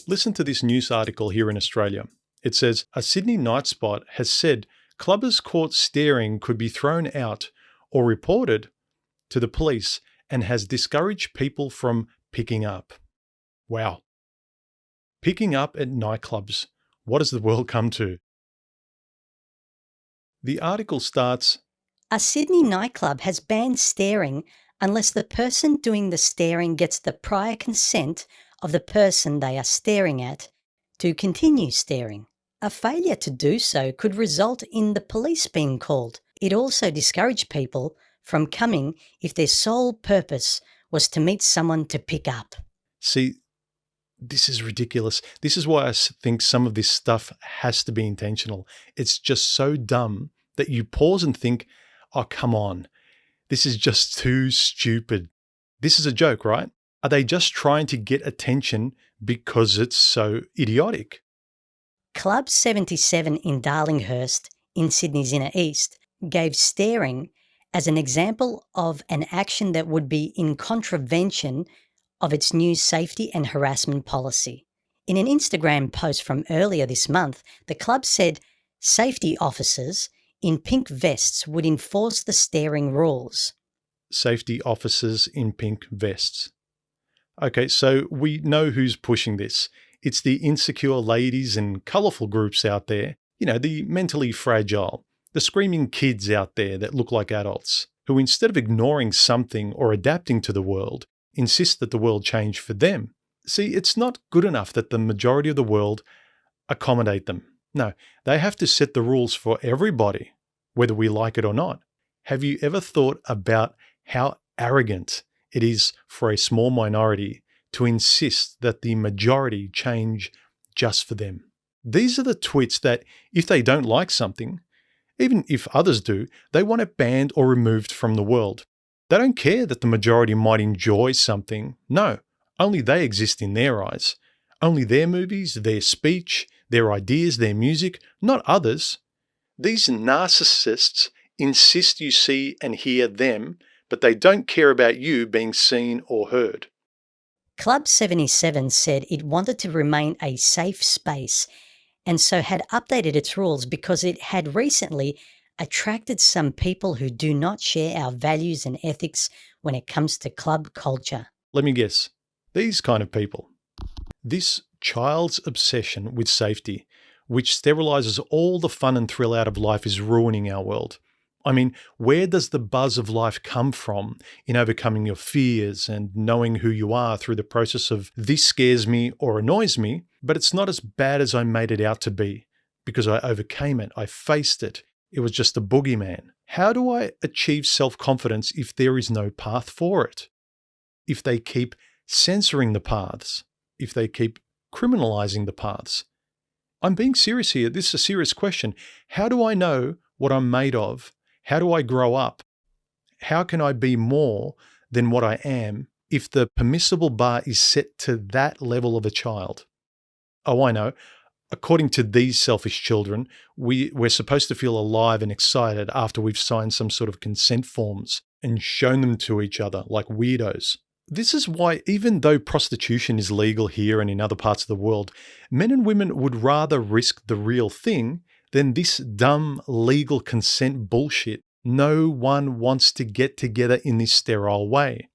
Listen to this news article here in Australia. It says, a Sydney night spot has said clubbers caught staring could be thrown out or reported to the police and has discouraged people from picking up. Wow. Picking up at nightclubs. What has the world come to? The article starts, a Sydney nightclub has banned staring unless the person doing the staring gets the prior consent of the person they are staring at to continue staring. A failure to do so could result in the police being called. It also discouraged people from coming if their sole purpose was to meet someone to pick up. See, this is ridiculous. This is why I think some of this stuff has to be intentional. It's just so dumb that you pause and think, oh, come on. This is just too stupid. This is a joke, right? Are they just trying to get attention because it's so idiotic? Club 77 in Darlinghurst, in Sydney's inner east, gave staring as an example of an action that would be in contravention of its new safety and harassment policy. In an Instagram post from earlier this month, the club said safety officers in pink vests would enforce the staring rules. Safety officers in pink vests. Okay, so we know who's pushing this. It's the insecure ladies and colourful groups out there, the mentally fragile, the screaming kids out there that look like adults, who instead of ignoring something or adapting to the world, insist that the world change for them. See, it's not good enough that the majority of the world accommodate them. No, they have to set the rules for everybody, whether we like it or not. Have you ever thought about how arrogant it is for a small minority to insist that the majority change just for them? These are the twits that, if they don't like something, even if others do, they want it banned or removed from the world. They don't care that the majority might enjoy something. No, only they exist in their eyes. Only their movies, their speech, their ideas, their music, not others. These narcissists insist you see and hear them, but they don't care about you being seen or heard. Club 77 said it wanted to remain a safe space and so had updated its rules because it had recently attracted some people who do not share our values and ethics when it comes to club culture. Let me guess. These kind of people. This child's obsession with safety, which sterilizes all the fun and thrill out of life, is ruining our world. I mean, where does the buzz of life come from in overcoming your fears and knowing who you are through the process of this scares me or annoys me, but it's not as bad as I made it out to be because I overcame it, I faced it. It was just a boogeyman. How do I achieve self-confidence if there is no path for it? If they keep censoring the paths, if they keep criminalizing the paths? I'm being serious here. This is a serious question. How do I know what I'm made of? How do I grow up? How can I be more than what I am if the permissible bar is set to that level of a child? Oh, I know. According to these selfish children, we're supposed to feel alive and excited after we've signed some sort of consent forms and shown them to each other like weirdos. This is why, even though prostitution is legal here and in other parts of the world, men and women would rather risk the real thing than this dumb legal consent bullshit. No one wants to get together in this sterile way.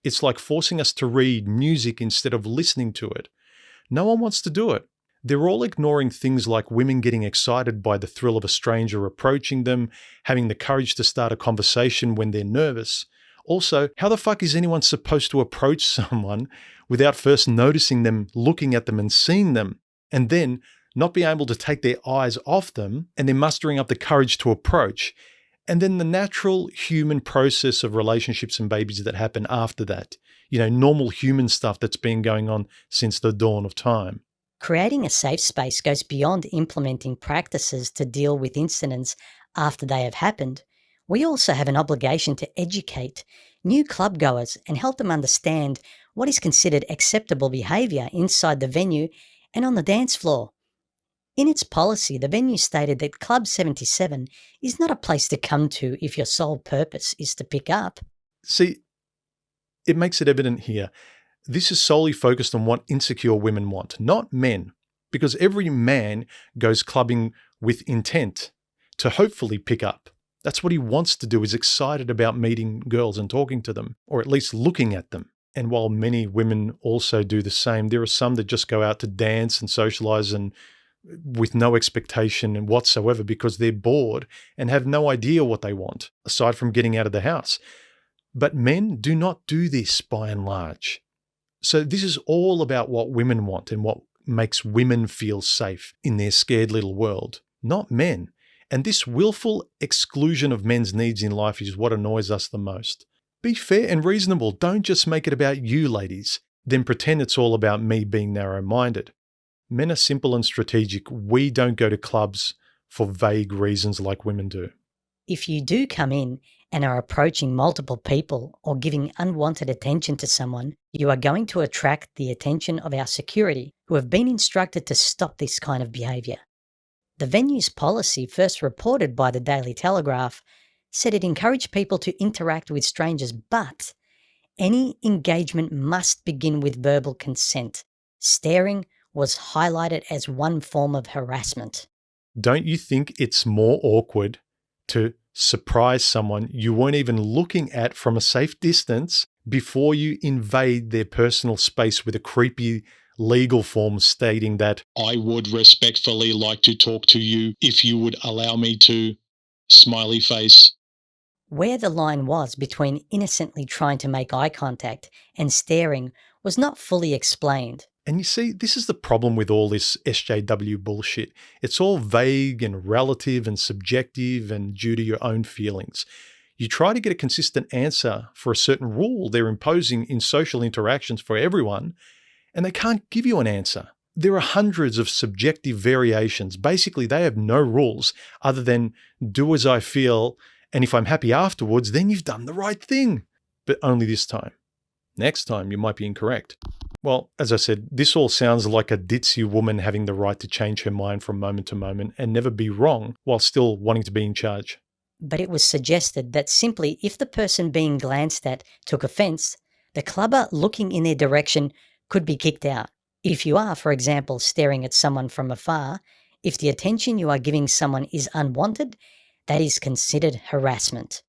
It's like forcing us to read music instead of listening to it. No one wants to do it. They're all ignoring things like women getting excited by the thrill of a stranger approaching them, having the courage to start a conversation when they're nervous. Also, how the fuck is anyone supposed to approach someone without first noticing them, looking at them and seeing them, and then not being able to take their eyes off them and then mustering up the courage to approach? And then the natural human process of relationships and babies that happen after that. Normal human stuff that's been going on since the dawn of time. Creating a safe space goes beyond implementing practices to deal with incidents after they have happened. We also have an obligation to educate new clubgoers and help them understand what is considered acceptable behaviour inside the venue and on the dance floor. In its policy, the venue stated that Club 77 is not a place to come to if your sole purpose is to pick up. See, it makes it evident here This is solely focused on what insecure women want, not men, because every man goes clubbing with intent to hopefully pick up. That's what he wants to do. He's excited about meeting girls and talking to them, or at least looking at them. And while many women also do the same, there are some that just go out to dance and socialize and with no expectation whatsoever because they're bored and have no idea what they want, aside from getting out of the house. But men do not do this by and large. So this is all about what women want and what makes women feel safe in their scared little world, not men. And this willful exclusion of men's needs in life is what annoys us the most. Be fair and reasonable. Don't just make it about you, ladies, then pretend it's all about me being narrow-minded. Men are simple and strategic. We don't go to clubs for vague reasons like women do. If you do come in and are approaching multiple people or giving unwanted attention to someone, you are going to attract the attention of our security, who have been instructed to stop this kind of behaviour. The venue's policy, first reported by the Daily Telegraph, said it encouraged people to interact with strangers, but any engagement must begin with verbal consent. Staring was highlighted as one form of harassment. Don't you think it's more awkward to surprise someone you weren't even looking at from a safe distance before you invade their personal space with a creepy legal form stating that I would respectfully like to talk to you if you would allow me to, smiley face. Where the line was between innocently trying to make eye contact and staring was not fully explained. And you see, this is the problem with all this SJW bullshit. It's all vague and relative and subjective and due to your own feelings. You try to get a consistent answer for a certain rule they're imposing in social interactions for everyone, and they can't give you an answer. There are hundreds of subjective variations. Basically, they have no rules other than do as I feel, and if I'm happy afterwards, then you've done the right thing. But only this time. Next time, you might be incorrect. Well, as I said, this all sounds like a ditzy woman having the right to change her mind from moment to moment and never be wrong while still wanting to be in charge. But it was suggested that simply if the person being glanced at took offence, the clubber looking in their direction could be kicked out. If you are, for example, staring at someone from afar, if the attention you are giving someone is unwanted, that is considered harassment.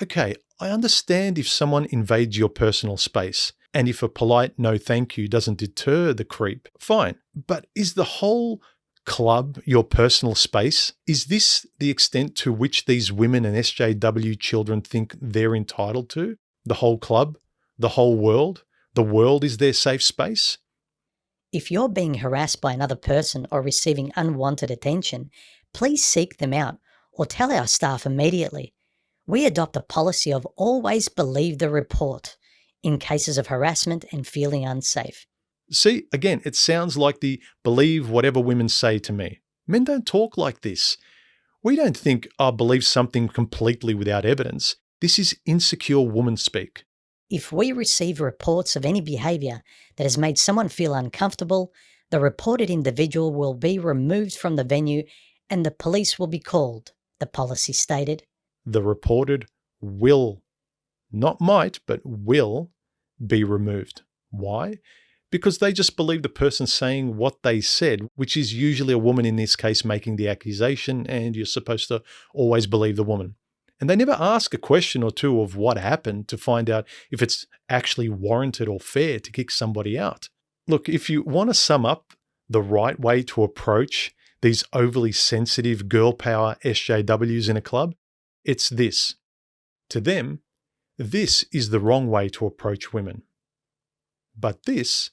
Okay, I understand if someone invades your personal space, and if a polite no thank you doesn't deter the creep, fine. But is the whole club your personal space? Is this the extent to which these women and SJW children think they're entitled to? The whole club? The whole world? The world is their safe space? If you're being harassed by another person or receiving unwanted attention, please seek them out or tell our staff immediately. We adopt a policy of always believe the report in cases of harassment and feeling unsafe. See, again, it sounds like the believe whatever women say to me. Men don't talk like this. We don't think, I'll believe something completely without evidence. This is insecure woman speak. If we receive reports of any behaviour that has made someone feel uncomfortable, the reported individual will be removed from the venue and the police will be called, the policy stated. The reported will, not might, but will be removed. Why? Because they just believe the person saying what they said, which is usually a woman in this case making the accusation, and you're supposed to always believe the woman. And they never ask a question or two of what happened to find out if it's actually warranted or fair to kick somebody out. Look, if you want to sum up the right way to approach these overly sensitive girl power SJWs in a club, it's this. To them, this is the wrong way to approach women. But this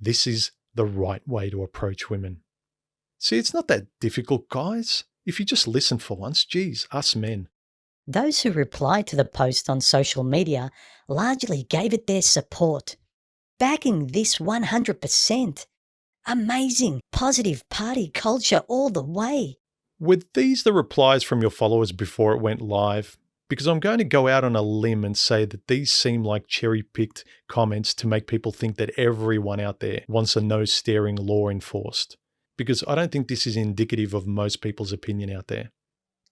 is the right way to approach women. See, it's not that difficult, guys. If you just listen for once, geez, us men. Those who replied to the post on social media largely gave it their support, backing this 100%. Amazing, positive party culture all the way. Were these the replies from your followers before it went live? Because I'm going to go out on a limb and say that these seem like cherry-picked comments to make people think that everyone out there wants a no-staring law enforced. Because I don't think this is indicative of most people's opinion out there.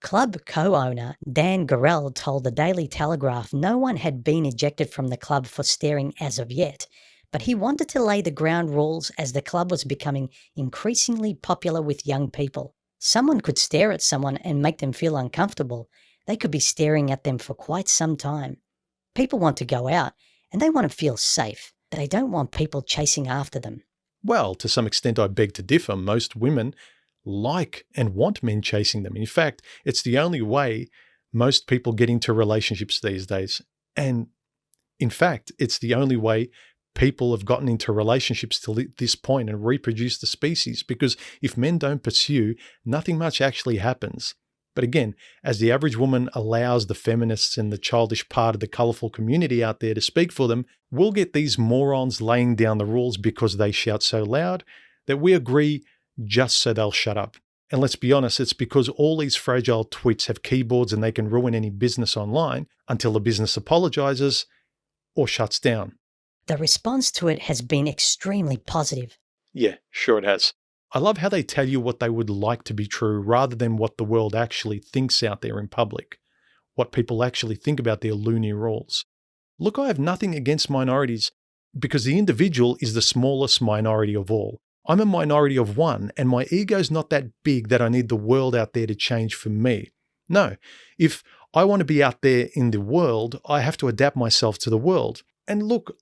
Club co-owner Dan Gorell told the Daily Telegraph no one had been ejected from the club for staring as of yet, but he wanted to lay the ground rules as the club was becoming increasingly popular with young people. Someone could stare at someone and make them feel uncomfortable. They could be staring at them for quite some time. People want to go out, and they want to feel safe. They don't want people chasing after them. Well, to some extent, I beg to differ. Most women like and want men chasing them. In fact, it's the only way most people get into relationships these days. And in fact, it's the only way people have gotten into relationships till this point and reproduced the species, because if men don't pursue, nothing much actually happens. But again, as the average woman allows the feminists and the childish part of the colourful community out there to speak for them, we'll get these morons laying down the rules because they shout so loud that we agree just so they'll shut up. And let's be honest, it's because all these fragile twits have keyboards and they can ruin any business online until the business apologises or shuts down. The response to it has been extremely positive. Yeah, sure it has. I love how they tell you what they would like to be true rather than what the world actually thinks out there in public, what people actually think about their loony rules. Look, I have nothing against minorities because the individual is the smallest minority of all. I'm a minority of one, and my ego's not that big that I need the world out there to change for me. No, if I want to be out there in the world, I have to adapt myself to the world. And look,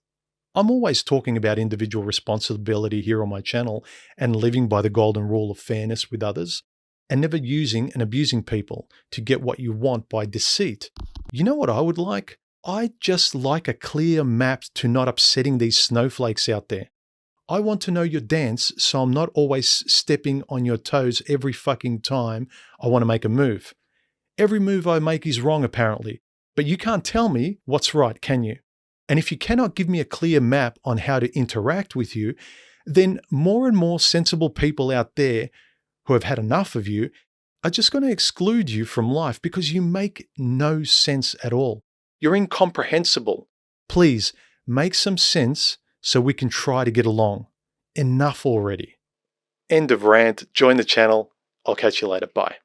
I'm always talking about individual responsibility here on my channel and living by the golden rule of fairness with others and never using and abusing people to get what you want by deceit. You know what I would like? I'd just like a clear map to not upsetting these snowflakes out there. I want to know your dance so I'm not always stepping on your toes every fucking time I want to make a move. Every move I make is wrong apparently, but you can't tell me what's right, can you? And if you cannot give me a clear map on how to interact with you, then more and more sensible people out there who have had enough of you are just going to exclude you from life because you make no sense at all. You're incomprehensible. Please make some sense so we can try to get along. Enough already. End of rant. Join the channel. I'll catch you later. Bye.